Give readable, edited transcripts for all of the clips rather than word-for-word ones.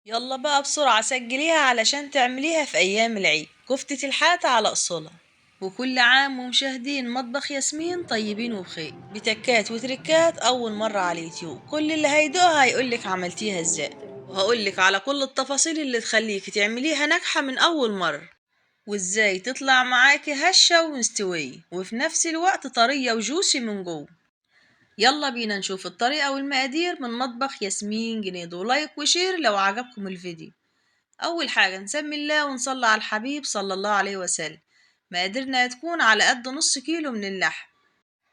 يلا بقى بسرعة سجليها علشان تعمليها في أيام العيد، كفتة الحاتة على أصولها. وكل عام ومشاهدين مطبخ ياسمين طيبين وبخير، بتكات وتركات أول مرة على اليوتيوب. كل اللي هيدوقها هيقولك عملتيها ازاي، وهقولك على كل التفاصيل اللي تخليكي تعمليها ناجحة من أول مرة، وازاي تطلع معاكي هشة ومستوية وفي نفس الوقت طرية وجوسي من جوه. يلا بينا نشوف الطريقة والمقادير من مطبخ ياسمين جنيد، ولايك وشير لو عجبكم الفيديو. أول حاجة نسمي الله ونصلي على الحبيب صلى الله عليه وسلم. مقاديرنا هتكون على قد نص كيلو من اللحم،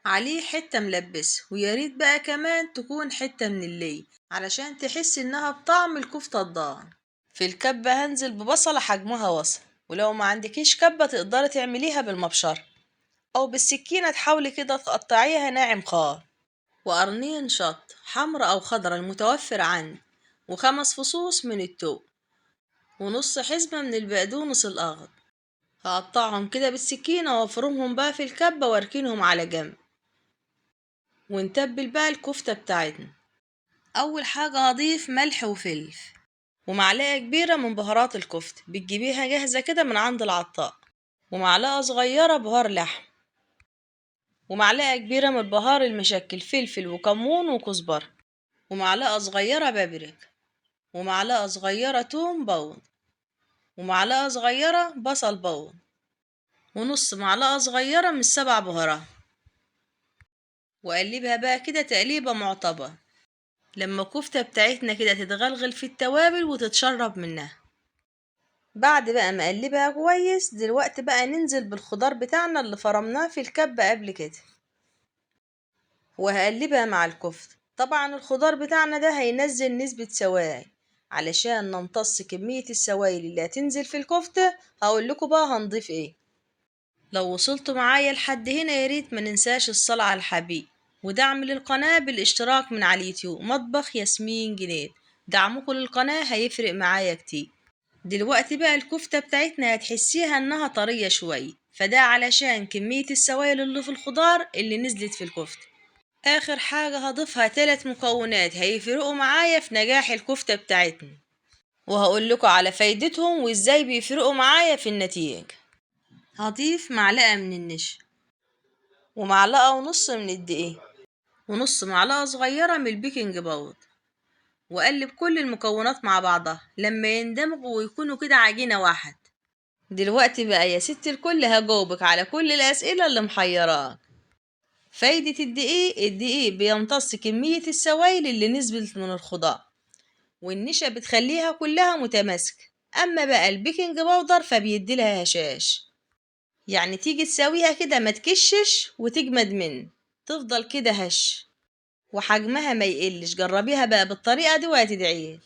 عليه حتة ملبس، وياريت بقى كمان تكون حتة من اللي علشان تحس إنها بطعم الكفتة الضان. في الكبة هنزل ببصلة حجمها وسط، ولو ما عندكيش كبة تقدري تعمليها بالمبشرة أو بالسكينة، تحاولي كده تقطعيها ناعم خالص. وقرنين شط حمرا أو خضرا المتوفر عندي، وخمس فصوص من التوم، ونص حزمة من البقدونس الأخضر. هقطعهم كده بالسكينة وافرمهم بقى في الكبة واركنهم على جنب. ونتبل بقى الكفتة بتاعتنا. أول حاجة هضيف ملح وفلفل، ومعلقة كبيرة من بهارات الكفتة بتجيبيها جاهزة كده من عند العطار، ومعلقة صغيرة بهار لحم، ومعلقة كبيرة من البهار المشكل فلفل وكمون وكزبرة، ومعلقة صغيرة بابريكا، ومعلقة صغيرة توم باود، ومعلقة صغيرة بصل باود، ونص معلقة صغيرة من السبع بهارات. وقلبها بقى كده تقليبة معتبرة لما الكفتة بتاعتنا كده تتغلغل في التوابل وتتشرب منها. بعد بقى ما اقلبها كويس، دلوقتي بقى ننزل بالخضار بتاعنا اللي فرمناه في الكبة قبل كده، وهقلبها مع الكفتة. طبعا الخضار بتاعنا ده هينزل نسبة سوائل، علشان نمتص كمية السوائل اللي هتنزل في الكفتة. هقول لكم بقى هنضيف ايه. لو وصلتوا معايا لحد هنا ياريت ما ننساش الصلاة على الحبيب، ودعم للقناة بالاشتراك من على اليوتيوب مطبخ ياسمين جنيد. دعمكم للقناة هيفرق معايا كتير. دلوقتي بقى الكفتة بتاعتنا هتحسيها انها طرية شوية، فده علشان كمية السوائل اللي في الخضار اللي نزلت في الكفتة. اخر حاجة هضيفها 3 مكونات هيفرقوا معايا في نجاح الكفتة بتاعتنا، وهقول لكم على فايدتهم وازاي بيفرقوا معايا في النتيجة. هضيف معلقة من النشا، ومعلقة ونص من الدقيق، ونص معلقة صغيرة من البيكنج باودر، وأقلب كل المكونات مع بعضها لما يندمجوا ويكونوا كده عجينة واحد. دلوقتي بقى يا ست الكل هجاوبك على كل الأسئلة اللي محيراك. فايدة الدقيق: الدقيق بيمتص كمية السوائل اللي نزلت من الخضار، والنشا بتخليها كلها متماسكة. أما بقى البيكنج باودر فبيديلها هشاش، يعني تيجي تساويها كده ما تكشش وتجمد منه، تفضل كده هش، وحجمها ما يقلش. جربيها بقى بالطريقة دي وهتدعيلي.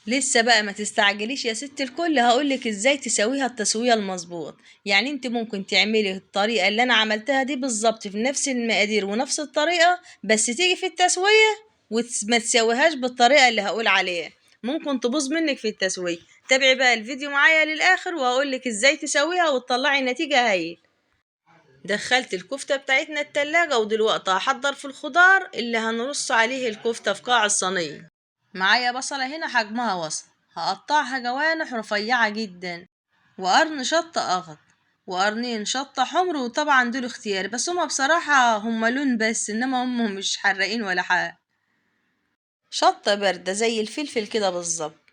لسه بقى ما تستعجليش يا ست الكل، هقولك ازاي تسويها التسوية المظبوط. يعني انت ممكن تعملي الطريقة اللي انا عملتها دي بالظبط في نفس المقادير ونفس الطريقة، بس تيجي في التسوية وما تسويهاش بالطريقة اللي هقول عليها، ممكن تبوظ منك في التسوية. تابعي بقى الفيديو معايا للآخر وهقولك ازاي تسويها وتطلعي نتيجة هايل. دخلت الكفتة بتاعتنا التلاجة، ودلوقتي هحضر في الخضار اللي هنرص عليه الكفتة في قاع الصينية. معايا بصلة هنا حجمها وسط، هقطعها جوانح رفيعة جدا، وقرن شطة أخضر، وقرنين شطة حمر، وطبعا دول اختياري بس هما بصراحة هما لون بس، انما هما مش حراقين ولا حاجة. شطة باردة زي الفلفل كده بالظبط.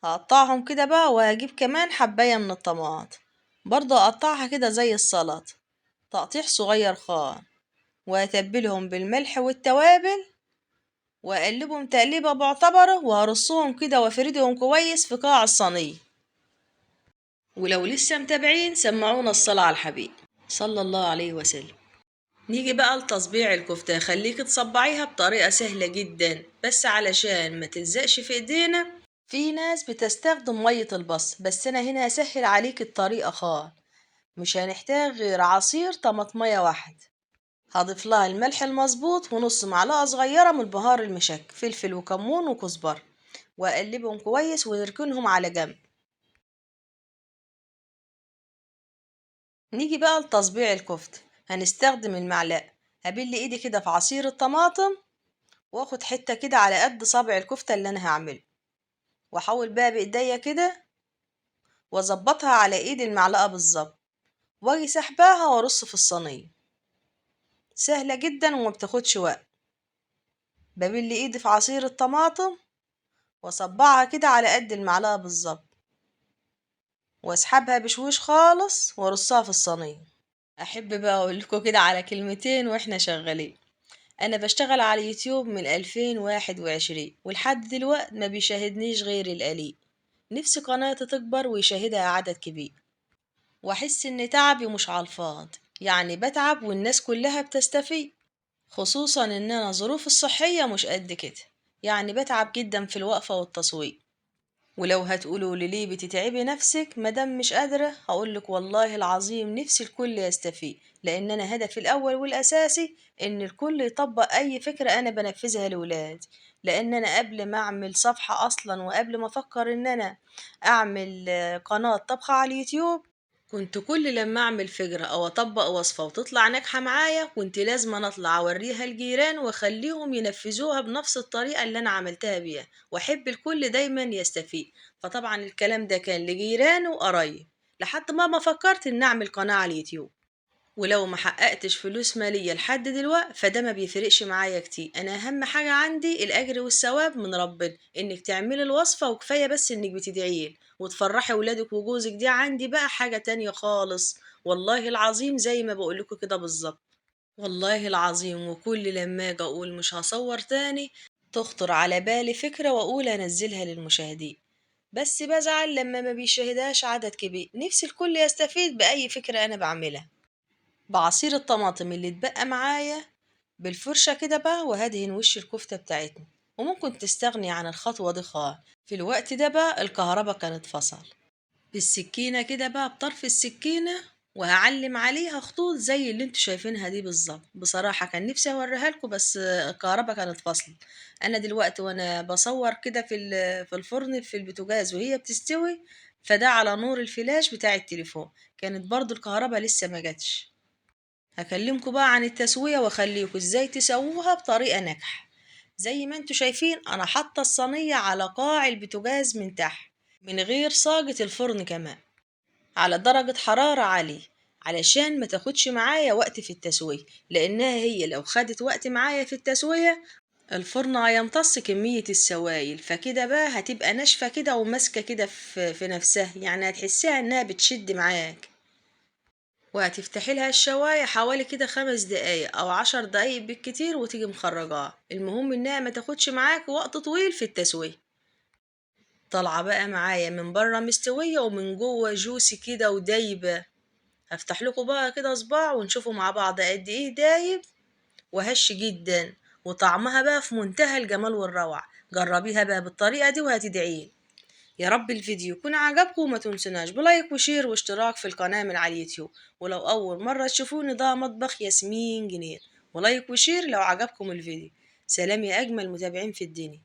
هقطعهم كده بقى، وهجيب كمان حباية من الطماطم برضه اقطعها كده زي السلطة، تقطيع صغير خالص. وهتبلهم بالملح والتوابل، واقلبهم تقليبه معتبره، وهرصهم كده وافردهم كويس في قاع الصينيه. ولو لسه متابعين سمعونا الصلاة على الحبيب صلى الله عليه وسلم. نيجي بقى لتصبيع الكفتة. خليك تصبعيها بطريقة سهلة جدا، بس علشان ما تلزقش في ايدينا في ناس بتستخدم مية البص، بس انا هنا هسهل عليك الطريقة خالص. مش هنحتاج غير عصير طماطمية واحد، هضيف لها الملح المظبوط، ونص معلقة صغيرة من البهار المشك فلفل وكمون وكزبرة، وأقلبهم كويس ونركنهم على جنب. نيجي بقى لتصبيع الكفتة. هنستخدم المعلقة، هبل ايدي كده في عصير الطماطم، واخد حتة كده على قد صابع الكفتة اللي انا هعمله، واحاول بقى بايديا كده واظبطها على ايد المعلقة بالظبط، واجي سحباها وارص في الصينية. سهلة جدا وما بتاخدش وقت. ببل ايدي في عصير الطماطم واصبعها كده على قد المعلقة بالظبط، واسحبها بشويش خالص وارصها في الصينية. احب بقى اقول لكم كده على كلمتين واحنا شغالين. انا بشتغل على اليوتيوب من 2021 ولحد دلوقت ما بيشاهدنيش غير القليل. نفسي قناتي تكبر ويشاهدها عدد كبير، واحس ان تعبي مش على الفاضي، يعني بتعب والناس كلها بتستفيد. خصوصا ان انا ظروفي الصحية مش قد كده، يعني بتعب جدا في الوقفة والتصوير. ولو هتقولوا لي ليه بتتعبي نفسك مادام مش قادرة، هقولك والله العظيم نفسي الكل يستفيد، لان انا هدفي الاول والاساسي ان الكل يطبق اي فكرة انا بنفذها لولادي. لان انا قبل ما اعمل صفحة اصلا وقبل ما افكر ان انا اعمل قناة طبخ على اليوتيوب، كنت كل لما اعمل فكرة او اطبق وصفة وتطلع ناجحة معايا كنت لازم أنا اطلع اوريها الجيران واخليهم ينفذوها بنفس الطريقة اللي انا عملتها بيها، واحب الكل دايما يستفيد. فطبعا الكلام ده كان لجيران وقرايب، لحد ما فكرت ان اعمل قناة على اليوتيوب. ولو ما حققتش فلوس مالية لحد دلوقت فده ما بيفرقش معايا كتير، انا اهم حاجة عندي الاجر والثواب من ربنا، انك تعملي الوصفة وكفاية بس انك بتدعيلي وتفرحي ولادك وجوزك، دي عندي بقى حاجة تانية خالص. والله العظيم زي ما بقولكوا كده بالظبط. والله العظيم وكل لما اجي اقول مش هصور تاني تخطر على بالي فكرة واقول انزلها للمشاهدين، بس بزعل لما ما بيشاهدهاش عدد كبير. نفسي الكل يستفيد بأي فكرة أنا بعملها. بعصير الطماطم اللي اتبقى معايا بالفرشة كده بقى وهدهن وش الكفتة بتاعتنا. وممكن تستغني عن الخطوة دي خالص. في الوقت ده بقى الكهرباء كانت فصل. بالسكينة كده بقى بطرف السكينة وهعلم عليها خطوط زي اللي انتوا شايفينها دي بالظبط. بصراحة كان نفسي اوريها لكم بس الكهرباء كانت فاصلة. انا دلوقتي وانا بصور كده في الفرن في البوتاجاز وهي بتستوي، فده على نور الفلاش بتاع التليفون، كانت برضو الكهرباء لسه ما جاتش. هكلمكم بقى عن التسوية واخليكم ازاي تسووها بطريقة ناجحة. زي ما انتوا شايفين انا حاطة الصينية على قاع البوتاجاز من تحت، من غير صاجة الفرن كمان، على درجة حرارة عالية، علشان ما تاخدش معايا وقت في التسوية. لانها هي لو خدت وقت معايا في التسوية الفرن هيمتص كمية السوائل، فكده بقى هتبقى ناشفة كده وماسكة كده في نفسها، يعني هتحسيها انها بتشد معاك. وهتفتحي لها الشواية حوالي كده 5 دقايق او 10 دقايق بالكتير وتيجي مخرجاها. المهم انها ما تاخدش معاك وقت طويل في التسوية. طالعة بقى معايا من بره مستوية ومن جوه جوسي كده ودايبة. هفتح لكم بقى كده صباع ونشوفوا مع بعض قد ايه دايب وهش جدا، وطعمها بقى في منتهى الجمال والروعة. جربيها بقى بالطريقة دي وهتدعيلي. يا رب الفيديو يكون عجبكم، وما تنسوناش بلايك وشير واشتراك في القناة من على اليوتيوب. ولو أول مرة تشوفوني ده مطبخ ياسمين جنير، ولايك وشير لو عجبكم الفيديو. سلام يا أجمل متابعين في الدنيا.